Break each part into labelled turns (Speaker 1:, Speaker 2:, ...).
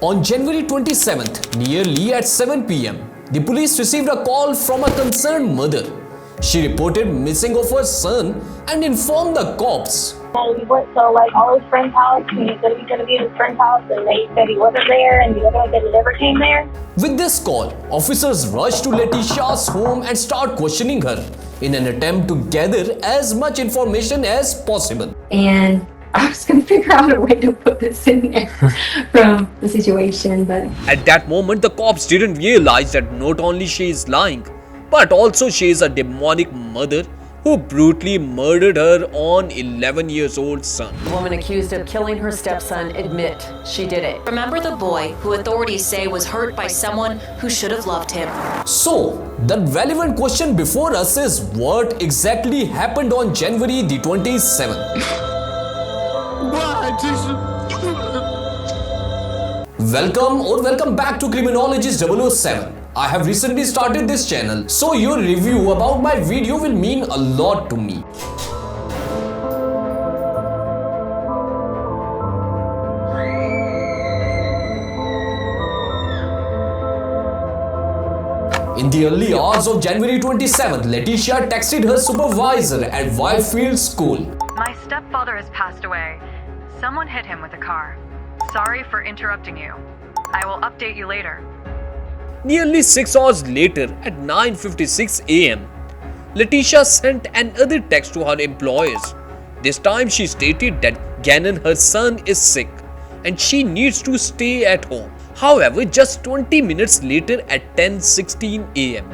Speaker 1: On January 27th, nearly at 7 p.m., the police received a call from a concerned mother. She reported missing of her son and informed the cops.
Speaker 2: We went to all his friend's house, and he said he was going to be at his friend's house, and they said he wasn't there, and he looked like he never came there.
Speaker 1: With this call, officers rushed to Leticia's home and start questioning her in an attempt to gather as much information as possible.
Speaker 3: And I was going to figure out a way to put this in there from the situation, but...
Speaker 4: At that moment, the cops didn't realize that not only she is lying, but also she is a demonic mother who brutally murdered her own 11-year-old son.
Speaker 5: The woman accused of killing her stepson admit she did it. Remember the boy who authorities say was hurt by someone who should have loved him.
Speaker 1: So, the relevant question before us is what exactly happened on January the 27th? Welcome back to Criminologist 007. I have recently started this channel, so your review about my video will mean a lot to me. In the early hours of January 27th, Leticia texted her supervisor at Whitefield School.
Speaker 6: My stepfather has passed away. Someone hit him with a car. Sorry for interrupting you. I will update you later.
Speaker 4: Nearly 6 hours later, at 9:56 a.m., Leticia sent another text to her employers. This time she stated that Ganon, her son, is sick and she needs to stay at home. However, just 20 minutes later at 10:16 a.m.,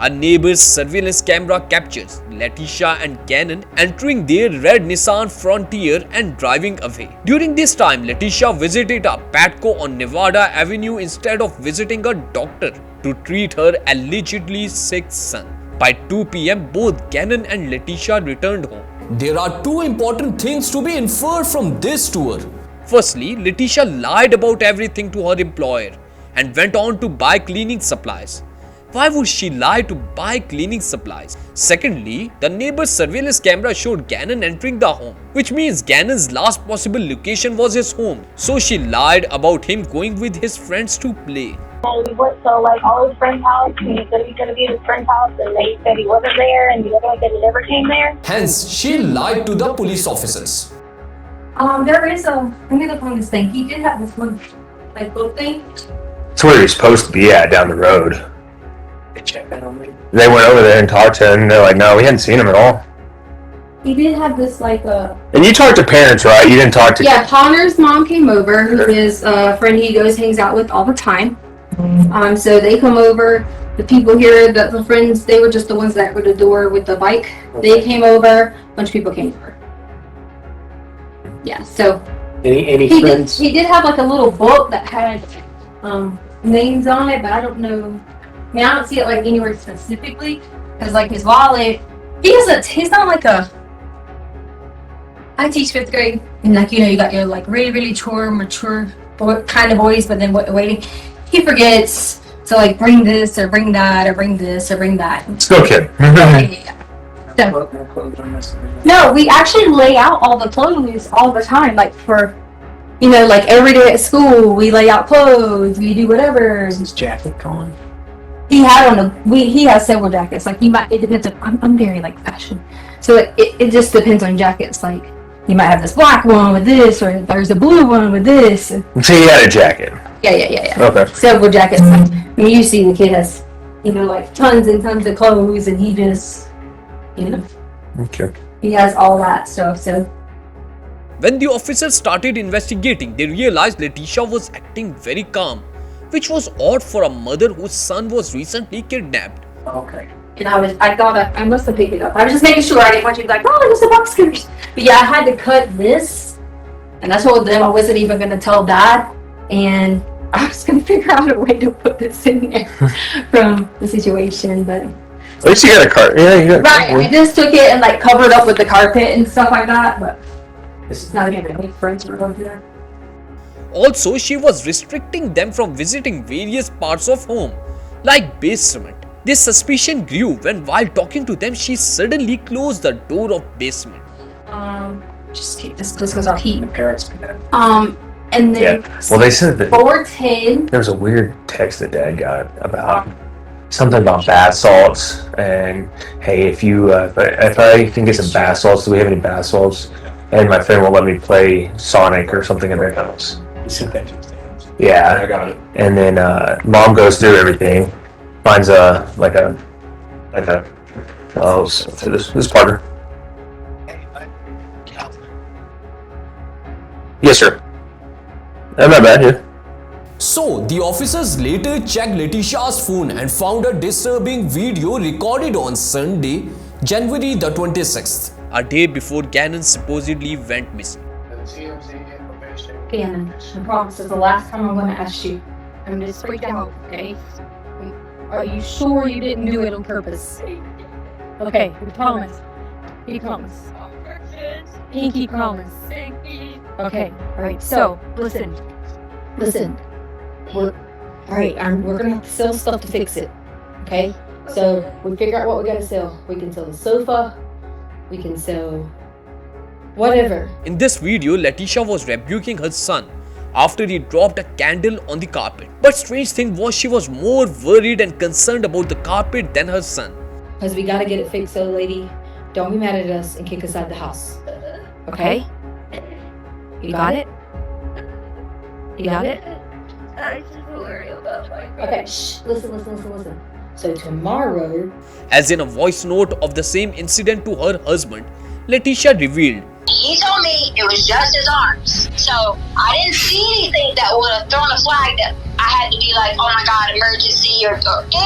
Speaker 4: a neighbor's surveillance camera captures Leticia and Ganon entering their red Nissan Frontier and driving away. During this time, Leticia visited a Petco on Nevada Avenue instead of visiting a doctor to treat her allegedly sick son. By 2 p.m., both Ganon and Leticia returned home.
Speaker 1: There are two important things to be inferred from this tour.
Speaker 4: Firstly, Leticia lied about everything to her employer and went on to buy cleaning supplies. Why would she lie to buy cleaning supplies? Secondly, the neighbor's surveillance camera showed Ganon entering the home, which means Ganon's last possible location was his home. So she lied about him going with his friends to play.
Speaker 2: We went to all his friend's house, and he said he was going to be at his friend's house, and they said he wasn't there, and he looked like he never came there.
Speaker 1: Hence, she lied to the police officers.
Speaker 3: There is let me look on this thing. He did have this one, boat thing.
Speaker 7: It's where you're supposed to be at down the road. They went over there and talked to him, and they're like, no, we hadn't seen him at all.
Speaker 3: He did have this,
Speaker 7: And you talked to parents, right? You didn't talk to...
Speaker 3: Yeah, Connor's mom came over, who is a friend he hangs out with all the time. So they come over. The people here, the friends, they were just the ones that were at the door with the bike. They came over. A bunch of people came over. Yeah, so...
Speaker 8: Any friends?
Speaker 3: He did have, a little book that had names on it, but I don't know... I mean, I don't see it anywhere specifically, because his wallet, he's not I teach 5th grade, and you got your really, really mature kind of boys, but then waiting, he forgets to bring this or bring that or bring this or bring that.
Speaker 7: Still kid.
Speaker 3: No, we actually lay out all the clothes all the time, for, every day at school, we lay out clothes, we do whatever.
Speaker 8: Is his jacket gone?
Speaker 3: He had he has several jackets. It depends on, I'm very fashion. So it just depends on jackets. You might have this black one with this, or there's a blue one with this.
Speaker 7: So he had a jacket?
Speaker 3: Yeah.
Speaker 7: Okay.
Speaker 3: Several jackets. You see the kid has, tons and tons of clothes, and he just,
Speaker 7: Okay.
Speaker 3: He has all that stuff, so.
Speaker 4: When the officers started investigating, they realized Leticia was acting very calm, which was odd for a mother whose son was recently kidnapped.
Speaker 8: Okay.
Speaker 3: And I must have picked it up. I was just making sure I didn't want you to be oh, there's the box cutters. But yeah, I had to cut this. And I told them I wasn't even going to tell Dad. And I was going to figure out a way to put this in there from the situation. But
Speaker 7: at least you got a cart. Yeah, you got.
Speaker 3: Right. I just took it and covered up with the carpet and stuff like that. But it's not even any friends were going through that.
Speaker 4: Also, she was restricting them from visiting various parts of home, like basement. This suspicion grew when, while talking to them, she suddenly closed the door of basement.
Speaker 3: Just keep this because I'll heat.
Speaker 8: The parents.
Speaker 3: And then
Speaker 7: Well, they said that
Speaker 3: 410.
Speaker 7: there was a weird text that Dad got about something about bath salts, and hey, if I can get some bath salts, do we have any bath salts? And my friend will let me play Sonic or something in their house. Yeah,
Speaker 9: I got it.
Speaker 7: and then Mom goes through everything, finds this Parker. Yes, sir. Not bad, yeah.
Speaker 1: So, the officers later checked Leticia's phone and found a disturbing video recorded on Sunday, January the 26th.
Speaker 4: A day before Ganon supposedly went missing.
Speaker 3: Ganon, I promise this is the last time I'm going to ask you. I'm just freaked out, okay? Are you sure you didn't do it on purpose? Okay, we promise. He promised. Pinky promise. Okay, alright, so, listen. We're gonna have to sell stuff to fix it, okay? So, we figure out what we gotta sell. We can sell the sofa, we can sell whatever.
Speaker 4: In this video, Leticia was rebuking her son after he dropped a candle on the carpet. But strange thing was she was more worried and concerned about the carpet than her son.
Speaker 3: Because we gotta get it fixed, so lady, don't be mad at us and kick us out of the house. Okay? You got it? You got it? Okay, shh, listen. So tomorrow...
Speaker 4: As in a voice note of the same incident to her husband, Leticia revealed,
Speaker 2: He told me it was just his arms. So I didn't see anything that would have thrown a flag that I had to be like, oh my God, emergency or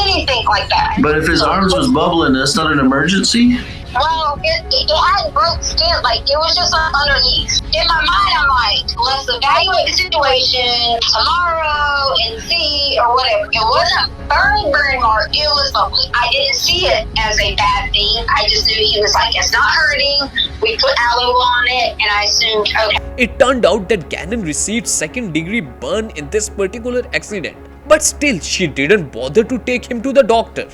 Speaker 2: anything like that.
Speaker 9: But if his arms was bubbling, that's not an emergency?
Speaker 2: Well, it had broke skin, like it was just like underneath. In my mind, I'm like, let's evaluate the situation tomorrow and see or whatever. It wasn't burn mark. It was I didn't see it as a bad thing. I just knew he was like, it's not hurting. We put aloe on it, and I assumed, okay.
Speaker 4: it turned out that Ganon received second-degree burn in this particular accident. But still, she didn't bother to take him to the doctor.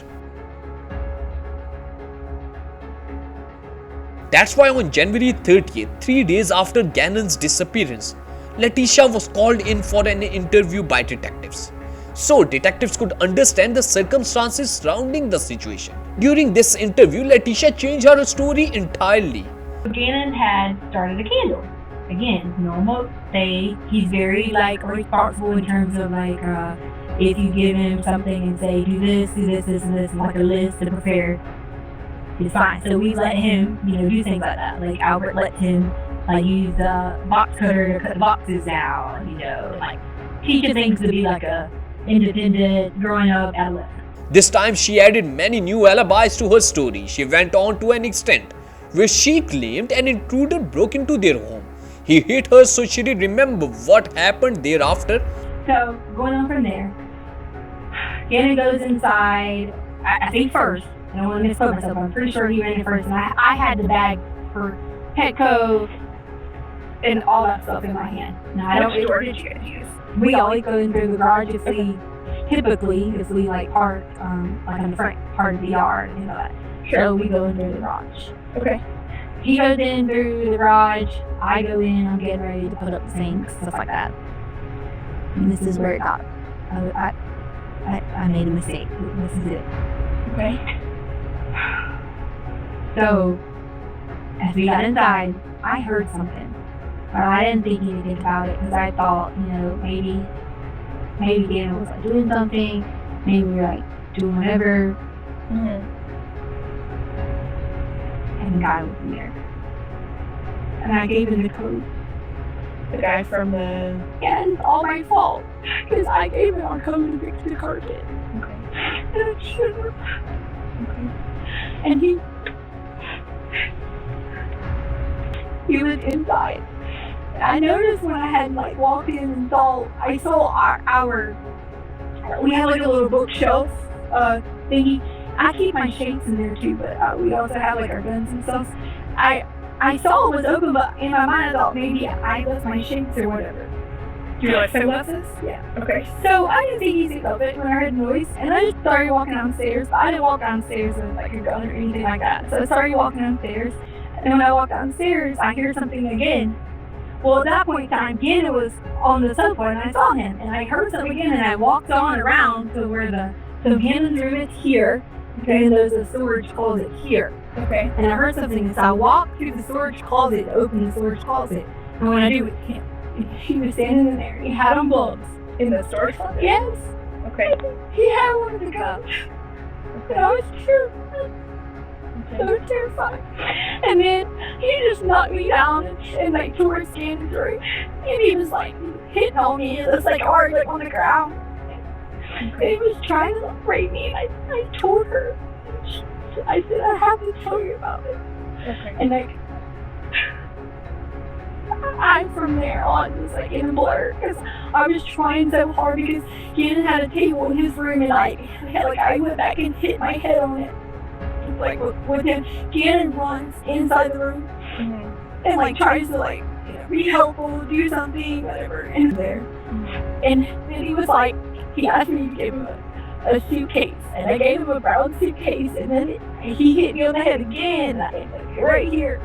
Speaker 4: That's why on January 30th, 3 days after Ganon's disappearance, Leticia was called in for an interview by detectives. So detectives could understand the circumstances surrounding the situation. During this interview, Leticia changed her story entirely.
Speaker 10: Ganon had started a candle. Again, normal day. He's very responsible in terms of if you give him something and say do this, and like a list to prepare. It's fine. So we let him, do things like that. Like Albert lets him use the box cutter to cut the boxes down, teach him things to be like a independent, growing up adolescent.
Speaker 4: This time she added many new alibis to her story. She went on to an extent where she claimed an intruder broke into their home. He hit her so she did remember what happened thereafter.
Speaker 10: So going on from there, Ganon goes inside, I think first. I don't want to misquote myself, but I'm pretty sure he ran in first, and I had the bag for Petco and all that stuff in my hand. Now, I don't know which door did you guys use? We always go in through the garage if we park on the front part of the yard, that. So we go in through the garage. Okay. He goes in through the garage, I go in, I'm getting ready to put up the sinks, stuff like that. And this is where it got. I made a mistake. This is it. Okay. So, as we got inside, I heard something. But I didn't think anything about it because I thought, maybe Ganon was doing something, maybe we were doing whatever. And the guy was in there. And I gave him the code. The guy from the... Yeah, it's all my fault. Because I gave him our code to fix the carpet. Okay. And I shouldn't. Okay. And he was inside. I noticed when I had walked in and I saw our we had a little bookshelf thingy. I keep my shakes in there too, but we also have our guns and stuff. I saw it was open, but in my mind I thought maybe I left my shakes or whatever. Do you know what sunglasses? Yeah. Okay. So I didn't think easy of it when I heard the noise, and I just started walking downstairs. But I didn't walk downstairs with a gun or anything like that. So I started walking downstairs, and when I walked downstairs, I hear something again. Well, at that point in time, Ganon was on the sofa and I saw him and I heard something again and I walked on around to where so Ganon's room is here, okay, and there's a storage closet here, okay, and I heard something, and so I walked through the storage closet to open the storage closet, and when I do, he was standing in there, he had on gloves.
Speaker 11: In the storage closet?
Speaker 10: Yes.
Speaker 11: Okay.
Speaker 10: He had one of the guns. And I was terrified. So terrified. And then he just knocked me down and like tore his skin through. And he was like hitting on me. It was like hard, like on the ground. And he was trying to rape me. And I told her. I said, I have to tell you about it.
Speaker 11: Okay.
Speaker 10: And like, I'm from there on just like in a blur because I was trying so hard because Ganon had a table in his room and I went back and hit my head on it. Like with him, Ganon runs inside the room and like tries to like be helpful, do something, whatever, and there. And then he was like, he asked me to give him a suitcase, and I gave him a brown suitcase, and then he hit me on the head again, right here.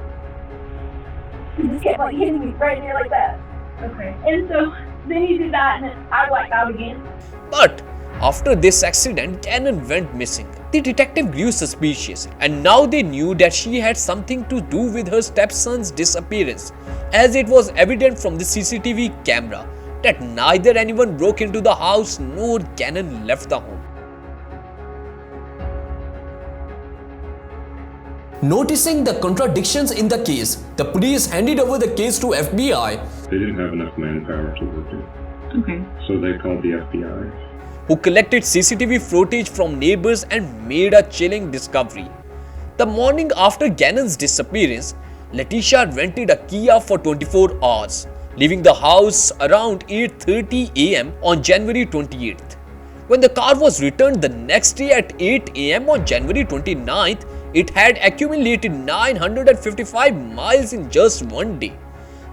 Speaker 10: He just kept like hitting me right there like that.
Speaker 11: Okay.
Speaker 10: And so then he did that, and then I blacked out again.
Speaker 4: But after this accident, Ganon went missing. The detective grew suspicious, and now they knew that she had something to do with her stepson's disappearance, as it was evident from the CCTV camera that neither anyone broke into the house nor Ganon left the home.
Speaker 1: Noticing the contradictions in the case, the police handed over the case to FBI.
Speaker 12: They didn't have enough manpower to work it.
Speaker 11: Okay.
Speaker 12: So they called the FBI.
Speaker 4: Who collected CCTV footage from neighbors and made a chilling discovery. The morning after Ganon's disappearance, Leticia rented a Kia for 24 hours, leaving the house around 8:30 am on January 28th. When the car was returned the next day at 8 am on January 29th, it had accumulated 955 miles in just one day.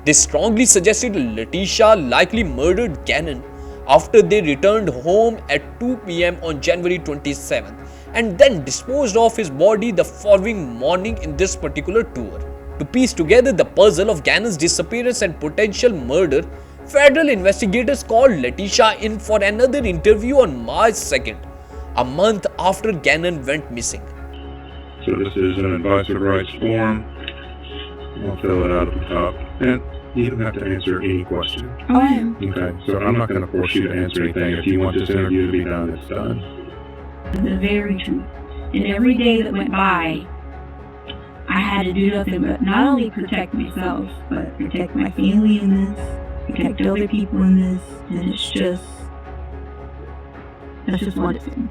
Speaker 4: This strongly suggested Leticia likely murdered Ganon after they returned home at 2 p.m. on January 27th and then disposed of his body the following morning in this particular tour. To piece together the puzzle of Ganon's disappearance and potential murder, federal investigators called Leticia in for another interview on March 2nd, a month after Ganon went missing.
Speaker 12: So this is an advice of rights form. I'll fill it out at the top. And you don't have to answer any question. Okay, so I'm not going to force you to answer anything. If you want this interview to be done, it's done.
Speaker 10: The very truth. And every day that went by, I had to do nothing but not only protect myself, but protect my family in this, protect other people in this, and that's just one thing.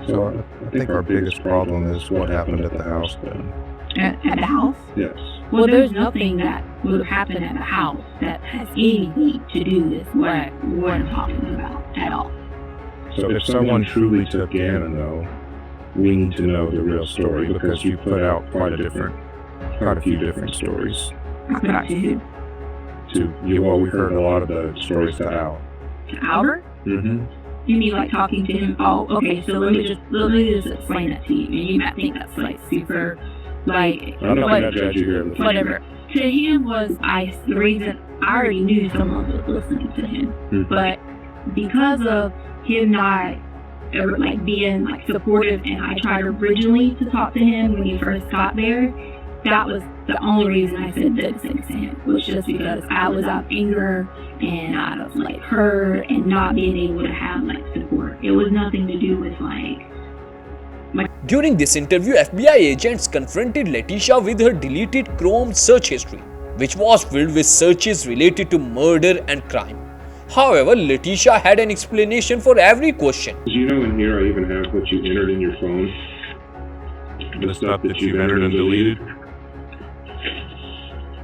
Speaker 12: So I think our biggest problem is what happened at the house then.
Speaker 10: At the house?
Speaker 12: Yes.
Speaker 10: Well, there's nothing that would happen at the house that has anything to do with what I'm talking about at all.
Speaker 12: So if someone truly took Ganon, though, we need to know the real story because you put out quite a few different stories.
Speaker 10: I put out to who?
Speaker 12: To you. Well, we heard a lot of the stories to Al.
Speaker 10: To Albert?
Speaker 12: Mm-hmm.
Speaker 10: You mean like talking to him? Oh, okay. So let me just explain that to you. And you might think that's like super, like
Speaker 12: I'm not going to judge you here.
Speaker 10: Whatever. To him was the reason I already knew someone was listening to him, but because of him not ever like being like supportive, and I tried originally to talk to him when he first got there. That was the only reason I said those things to him, was just because I was out of anger and out of like hurt and not being able to have like support. It was nothing to do with like.
Speaker 4: During this interview, FBI agents confronted Leticia with her deleted Chrome search history, which was filled with searches related to murder and crime. However, Leticia had an explanation for every question.
Speaker 12: Do you know in here I even have what you entered in your phone? The stuff that you've entered and deleted?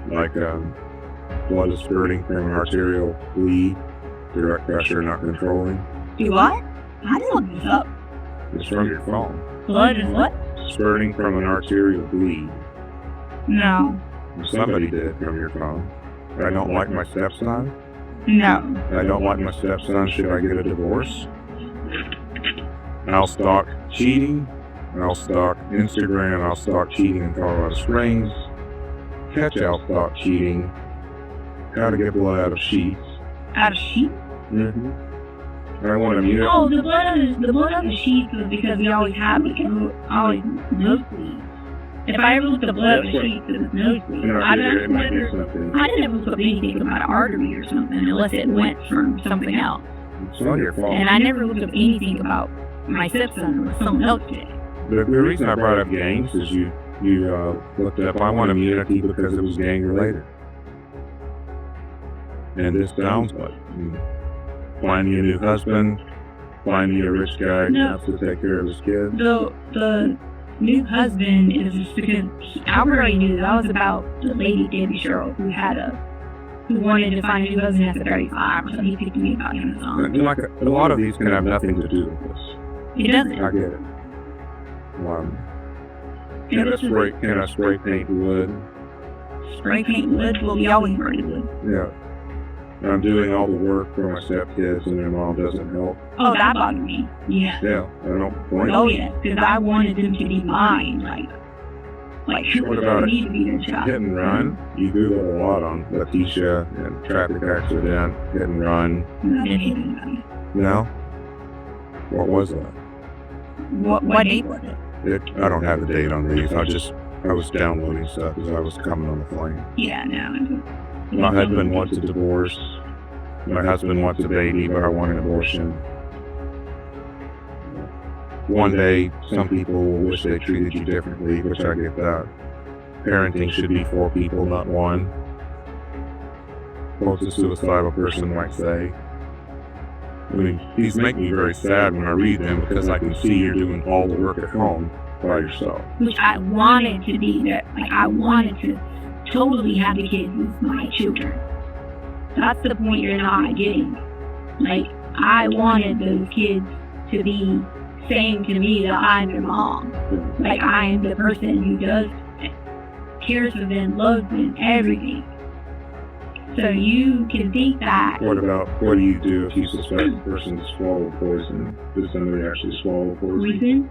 Speaker 12: Like blood is spurting from an arterial bleed, direct pressure not controlling.
Speaker 10: You what? I didn't look this up.
Speaker 12: It's from your phone.
Speaker 10: Blood is what?
Speaker 12: Spurting from an arterial bleed.
Speaker 10: No.
Speaker 12: Somebody did from your phone. I don't like my stepson.
Speaker 10: No.
Speaker 12: I don't like my stepson. Should I get a divorce? I'll stalk cheating. I'll stalk Instagram. I'll stalk cheating in Colorado Springs. Catch I'll stalk cheating how to get blood out of sheets.
Speaker 10: Out of sheep?
Speaker 12: Mm-hmm. I want to mute.
Speaker 10: Oh, the blood on the sheets was because we always had like always nosebleeds. If I ever looked at blood on the sheets, it was nosebleeds. I didn't look up anything about an artery or something unless it went from something else.
Speaker 12: It's not your fault.
Speaker 10: And I never looked up anything about my stepson or someone else did.
Speaker 12: The reason I brought up gangs is you looked up I want immunity because it was gang related. And this sounds like finding a new husband, finding a rich guy who has to take care of his kids.
Speaker 10: The new husband is just because Albert already knew that was about the lady Debbie Sherrill who wanted to find a new husband after 35, so he picked me about him as well.
Speaker 12: Like a lot of these can have nothing to do with this.
Speaker 10: It doesn't.
Speaker 12: I get it. Can I spray paint wood?
Speaker 10: Spray paint wood? Well, we always sprayed wood.
Speaker 12: Yeah. I'm doing all the work for my stepkids and their mom doesn't help.
Speaker 10: Oh, that bothered me. Yeah.
Speaker 12: Yeah, I don't blame
Speaker 10: Oh, yeah, because I wanted them to be mine. Like
Speaker 12: what about
Speaker 10: need to be their child.
Speaker 12: hit and run? You do that a lot on Leticia and traffic accident, hit and run.
Speaker 10: I didn't hit anybody.
Speaker 12: No? What was that?
Speaker 10: What date was it?
Speaker 12: I don't have the date on these. I was downloading stuff as I was coming on the plane.
Speaker 10: Yeah, no.
Speaker 12: My husband wants a divorce. My husband wants a baby, but I want an abortion. One day, some people will wish they treated you differently, which I get that. Parenting should be for people, not one. Quote a suicidal person might say. I mean, these make me very sad when I read them because I can see you're doing all the work at home by yourself.
Speaker 10: Which I wanted to be that. Like, I wanted to totally have the kids with my children. That's the point you're not getting. Like, I wanted those kids to be saying to me that I'm their mom. Like, I am the person who cares for them, loves them, everything. So you can think that.
Speaker 12: What do you do if you suspect the person to swallow poison? Does somebody actually swallow poison?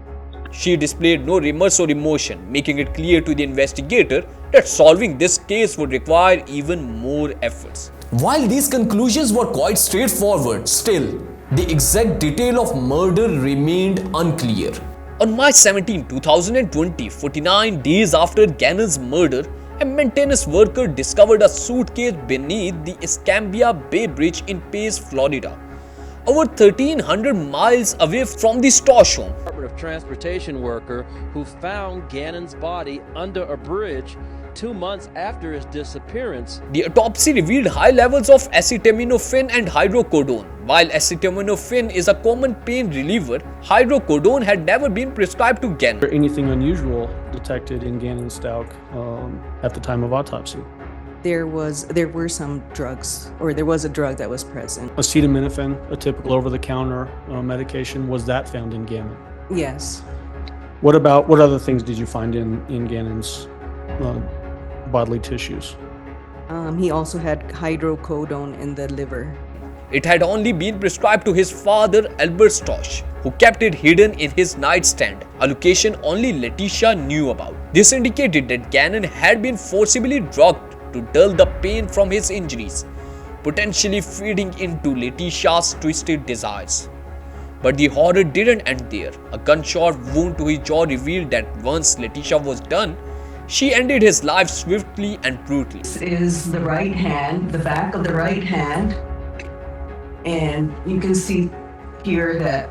Speaker 4: She displayed no remorse or emotion, making it clear to the investigator that solving this case would require even more efforts.
Speaker 1: While these conclusions were quite straightforward, still, the exact detail of murder remained unclear.
Speaker 4: On March 17, 2020, 49 days after Ganon's murder, a maintenance worker discovered a suitcase beneath the Escambia Bay Bridge in Pace, Florida, over 1,300 miles away from the Stosh home.
Speaker 13: Department of Transportation worker who found Ganon's body under a bridge 2 months after his disappearance.
Speaker 4: The autopsy revealed high levels of acetaminophen and hydrocodone. While acetaminophen is a common pain reliever, hydrocodone had never been prescribed to Ganon.
Speaker 14: Anything unusual detected in Ganon's stalk at the time of autopsy?
Speaker 15: There were some drugs, or there was a drug that was present.
Speaker 14: Acetaminophen, a typical over-the-counter medication, was that found in Ganon?
Speaker 15: Yes.
Speaker 14: What other things did you find in Ganon's bodily tissues?
Speaker 15: He also had hydrocodone in the liver.
Speaker 4: It had only been prescribed to his father, Albert Stosh, who kept it hidden in his nightstand, a location only Leticia knew about. This indicated that Ganon had been forcibly drugged to dull the pain from his injuries, potentially feeding into Leticia's twisted desires. But the horror didn't end there. A gunshot wound to his jaw revealed that once Leticia was done, she ended his life swiftly and brutally.
Speaker 15: This is the right hand, the back of the right hand, and you can see here that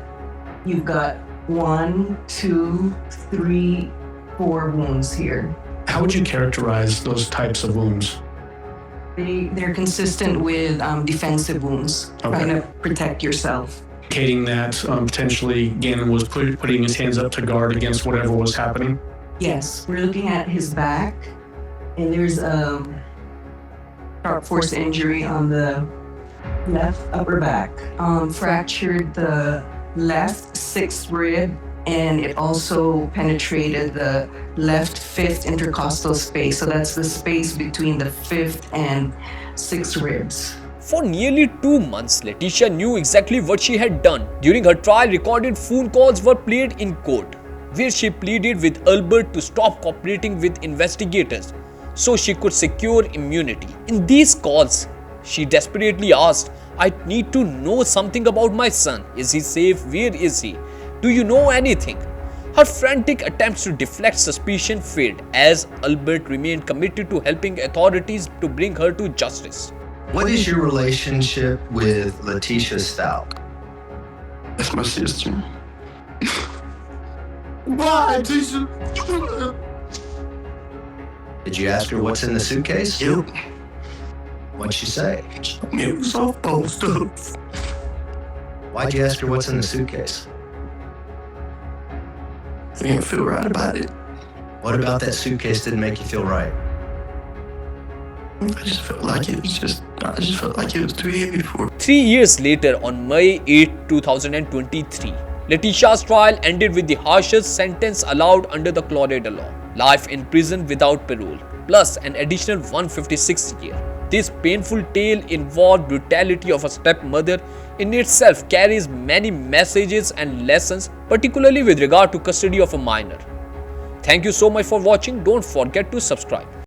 Speaker 15: you've got 1, 2, 3, 4 wounds here.
Speaker 14: How would you characterize those types of wounds?
Speaker 15: They're consistent with defensive wounds, trying to protect yourself.
Speaker 14: Indicating that potentially Ganon was putting his hands up to guard against whatever was happening?
Speaker 15: Yes, we're looking at his back, and there's a sharp force injury on the left upper back. Fractured the left 6th rib, and it also penetrated the left 5th intercostal space. So that's the space between the 5th and 6th ribs.
Speaker 4: For nearly 2 months, Leticia knew exactly what she had done. During her trial, recorded phone calls were played in court, where she pleaded with Albert to stop cooperating with investigators so she could secure immunity. In these calls, She desperately asked, "I need to know something about my son. Is he safe? Where is he? Do you know anything?" Her frantic attempts to deflect suspicion failed as Albert remained committed to helping authorities to bring her to justice.
Speaker 16: What is your relationship with Leticia Stout?
Speaker 17: That's my sister. Why, Tisha?
Speaker 16: Did you ask her what's in the suitcase?
Speaker 17: Yep.
Speaker 16: What'd she say?
Speaker 17: It was all phone stuff.
Speaker 16: Why'd you ask her what's in the suitcase?
Speaker 17: I didn't feel right about it.
Speaker 16: What about that suitcase didn't make you feel right?
Speaker 17: I just felt like it was too heavy for me.
Speaker 4: 3 years later, on May 8, 2023, Leticia's trial ended with the harshest sentence allowed under the Colorado law: life in prison without parole, plus an additional 156 years. This painful tale involved brutality of a stepmother in itself carries many messages and lessons, particularly with regard to custody of a minor. Thank you so much for watching. Don't forget to subscribe.